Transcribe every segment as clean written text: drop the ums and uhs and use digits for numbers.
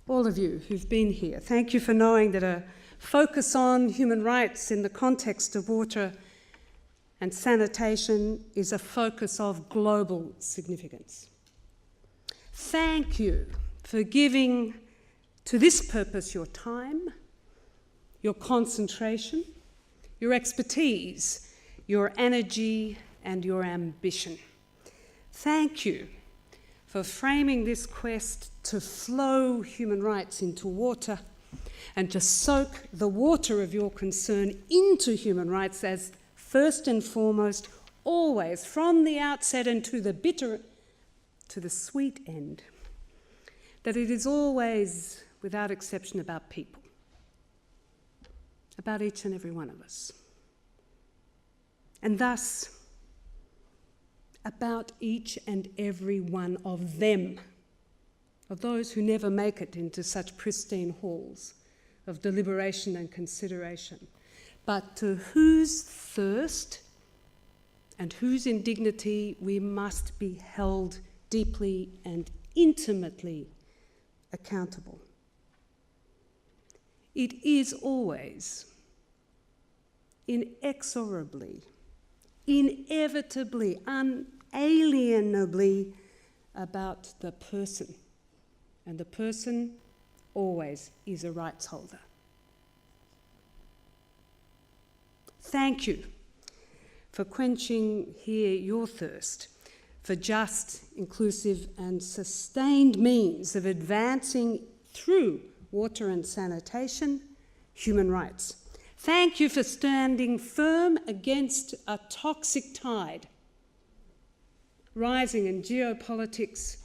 all of you who've been here. Thank you for knowing that a focus on human rights in the context of water and sanitation is a focus of global significance. Thank you for giving to this purpose your time, your concentration, your expertise, your energy, and your ambition. Thank you for framing this quest to flow human rights into water and to soak the water of your concern into human rights as first and foremost, always, from the outset and to the bitter, to the sweet end, that it is always, without exception, about people, about each and every one of us. And thus, about each and every one of them, of those who never make it into such pristine halls of deliberation and consideration, but to whose thirst and whose indignity we must be held deeply and intimately accountable. It is always, inexorably, inevitably, unalienably about the person. And the person always is a rights holder. Thank you for quenching here your thirst for just, inclusive and sustained means of advancing through water and sanitation, human rights. Thank you for standing firm against a toxic tide rising in geopolitics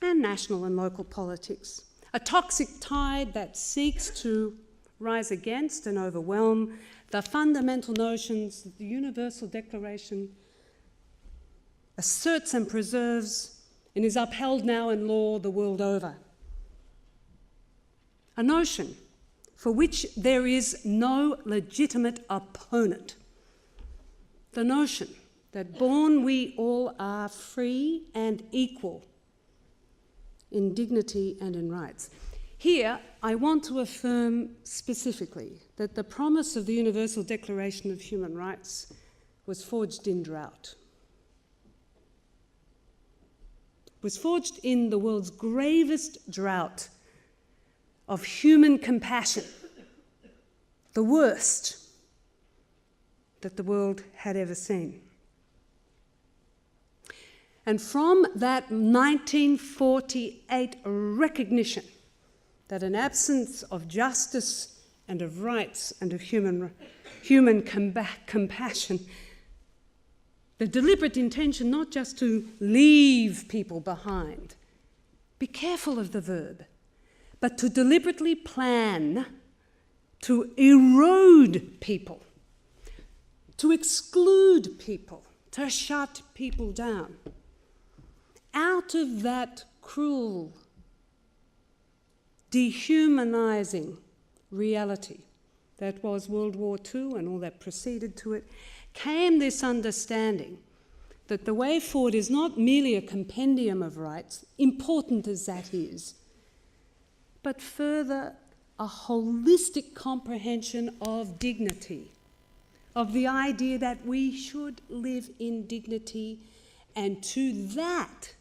and national and local politics. A toxic tide that seeks to rise against and overwhelm the fundamental notions that the Universal Declaration asserts and preserves and is upheld now in law the world over. A notion for which there is no legitimate opponent. The notion that born we all are free and equal in dignity and in rights. Here, I want to affirm specifically that the promise of the Universal Declaration of Human Rights was forged in drought. Was forged in the world's gravest drought of human compassion, the worst that the world had ever seen. And from that 1948 recognition that an absence of justice and of rights and of human compassion, the deliberate intention not just to leave people behind, be careful of the verb, but to deliberately plan to erode people, to exclude people, to shut people down. Out of that cruel, dehumanizing reality that was World War II and all that preceded to it, came this understanding that the way forward is not merely a compendium of rights, important as that is, but further a holistic comprehension of dignity, of the idea that we should live in dignity, and to that,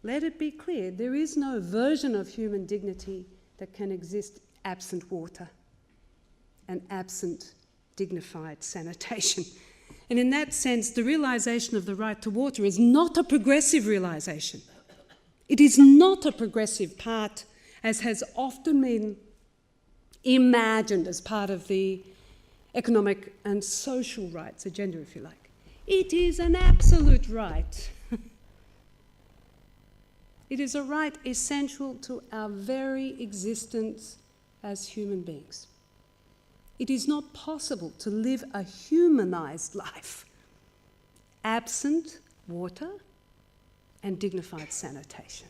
let it be clear, there is no version of human dignity that can exist absent water and absent dignified sanitation. And in that sense, the realization of the right to water is not a progressive realization. It is not a progressive part, as has often been imagined as part of the economic and social rights agenda, if you like. It is an absolute right. It is a right essential to our very existence as human beings. It is not possible to live a humanized life absent water and dignified sanitation.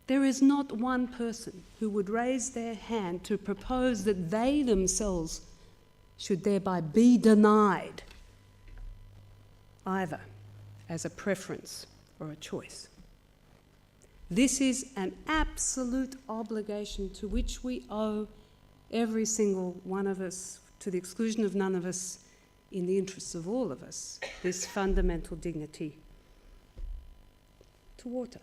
There is not one person who would raise their hand to propose that they themselves should thereby be denied either as a preference or a choice. This is an absolute obligation to which we owe, every single one of us, to the exclusion of none of us, in the interests of all of us, this fundamental dignity to water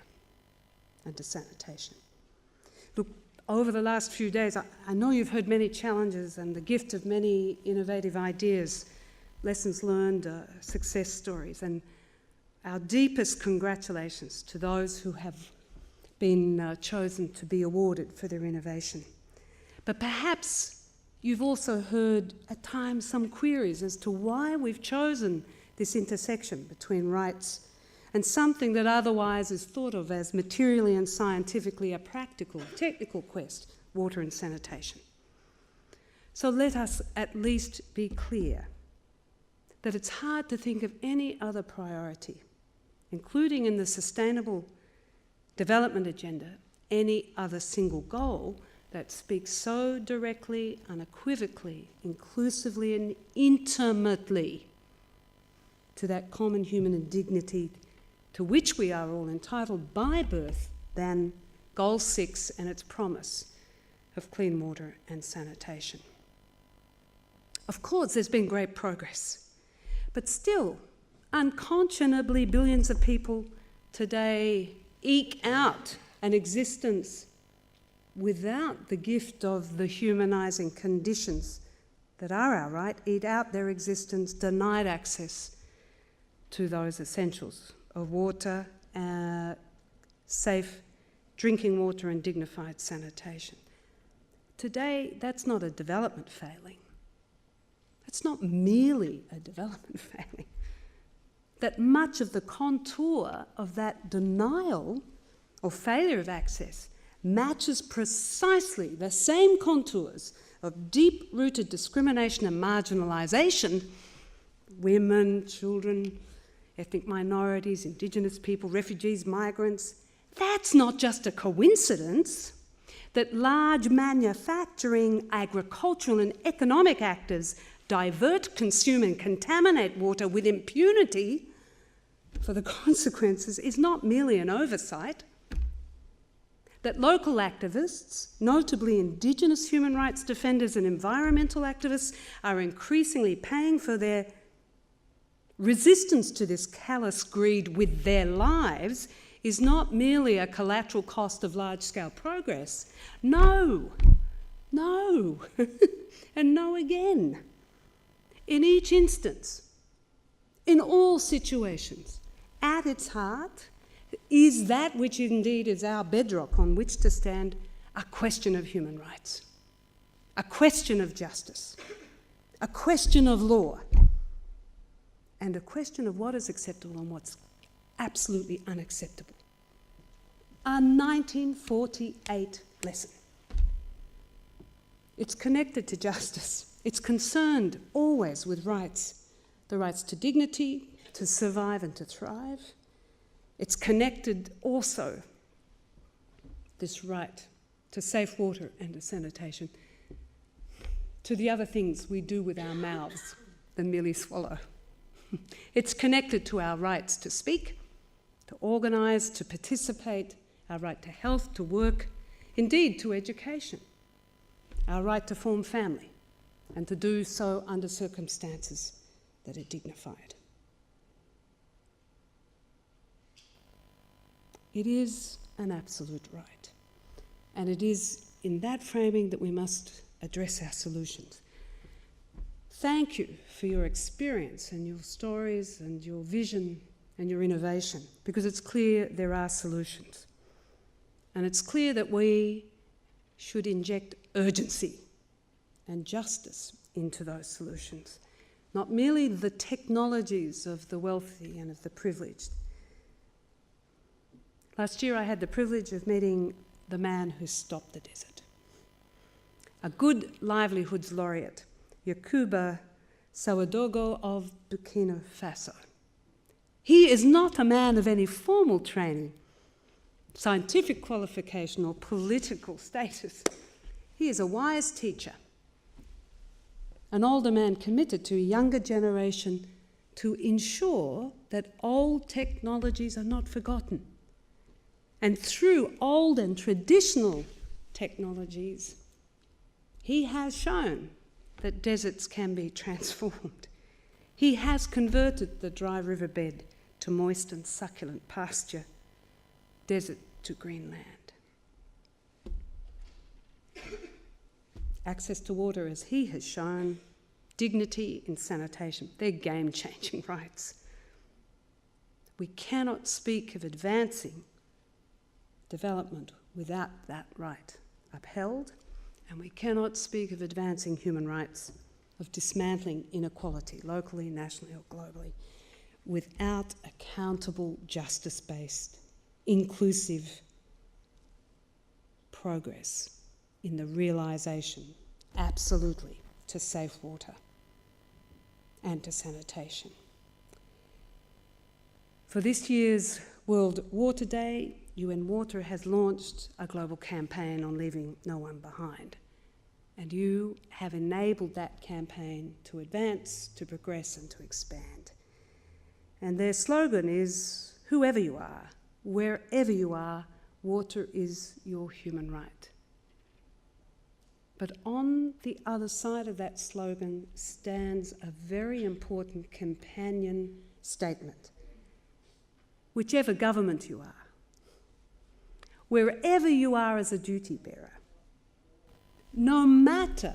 and to sanitation. Look, over the last few days, I know you've heard many challenges and the gift of many innovative ideas, lessons learned, success stories, and our deepest congratulations to those who have been chosen to be awarded for their innovation. But perhaps you've also heard at times some queries as to why we've chosen this intersection between rights and something that otherwise is thought of as materially and scientifically a practical, technical quest, water and sanitation. So let us at least be clear that it's hard to think of any other priority, including in the Sustainable Development Agenda, any other single goal that speaks so directly, unequivocally, inclusively and intimately to that common human dignity to which we are all entitled by birth than Goal 6 and its promise of clean water and sanitation. Of course, there's been great progress, but still, unconscionably, billions of people today eke out an existence without the gift of the humanising conditions that are our right, eat out their existence, denied access to those essentials of water, safe drinking water and dignified sanitation. Today, that's not a development failing. That's not merely a development failing. That much of the contour of that denial or failure of access matches precisely the same contours of deep-rooted discrimination and marginalisation, women, children, ethnic minorities, Indigenous people, refugees, migrants. That's not just a coincidence that large manufacturing, agricultural and economic actors divert, consume and contaminate water with impunity for the consequences is not merely an oversight. That local activists, notably Indigenous human rights defenders and environmental activists, are increasingly paying for their resistance to this callous greed with their lives is not merely a collateral cost of large-scale progress. No, and no again. In each instance, in all situations, at its heart, is that which indeed is our bedrock on which to stand, a question of human rights, a question of justice, a question of law, and a question of what is acceptable and what's absolutely unacceptable. A 1948 lesson. It's connected to justice. It's concerned always with rights, the rights to dignity, to survive and to thrive. It's connected also, this right to safe water and to sanitation, to the other things we do with our mouths than merely swallow. It's connected to our rights to speak, to organise, to participate, our right to health, to work, indeed to education, our right to form family, and to do so under circumstances that are dignified. It is an absolute right, and it is in that framing that we must address our solutions. Thank you for your experience and your stories and your vision and your innovation, because it's clear there are solutions. And it's clear that we should inject urgency and justice into those solutions, not merely the technologies of the wealthy and of the privileged. Last year I had the privilege of meeting the man who stopped the desert, a good livelihoods laureate, Yakuba Sawadogo of Burkina Faso. He is not a man of any formal training, scientific qualification or political status. He is a wise teacher, an older man committed to a younger generation to ensure that old technologies are not forgotten And through old and traditional technologies, he has shown that deserts can be transformed. He has converted the dry riverbed to moist and succulent pasture, desert to green land. Access to water, as he has shown, dignity in sanitation, they're game-changing rights. We cannot speak of advancing development without that right upheld, and we cannot speak of advancing human rights, of dismantling inequality, locally, nationally or globally, without accountable, justice-based, inclusive progress in the realisation, absolutely, to safe water and to sanitation. For this year's World Water Day, UN Water has launched a global campaign on leaving no one behind. And you have enabled that campaign to advance, to progress and to expand. And their slogan is, whoever you are, wherever you are, water is your human right. But on the other side of that slogan stands a very important companion statement. Whichever government you are, wherever you are as a duty bearer, no matter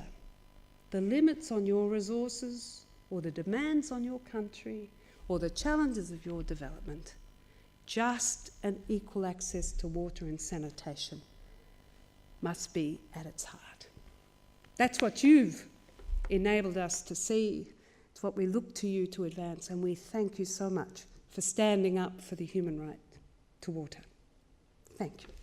the limits on your resources or the demands on your country or the challenges of your development, just and equal access to water and sanitation must be at its heart. That's what you've enabled us to see. It's what we look to you to advance, and we thank you so much for standing up for the human right to water. Thank you.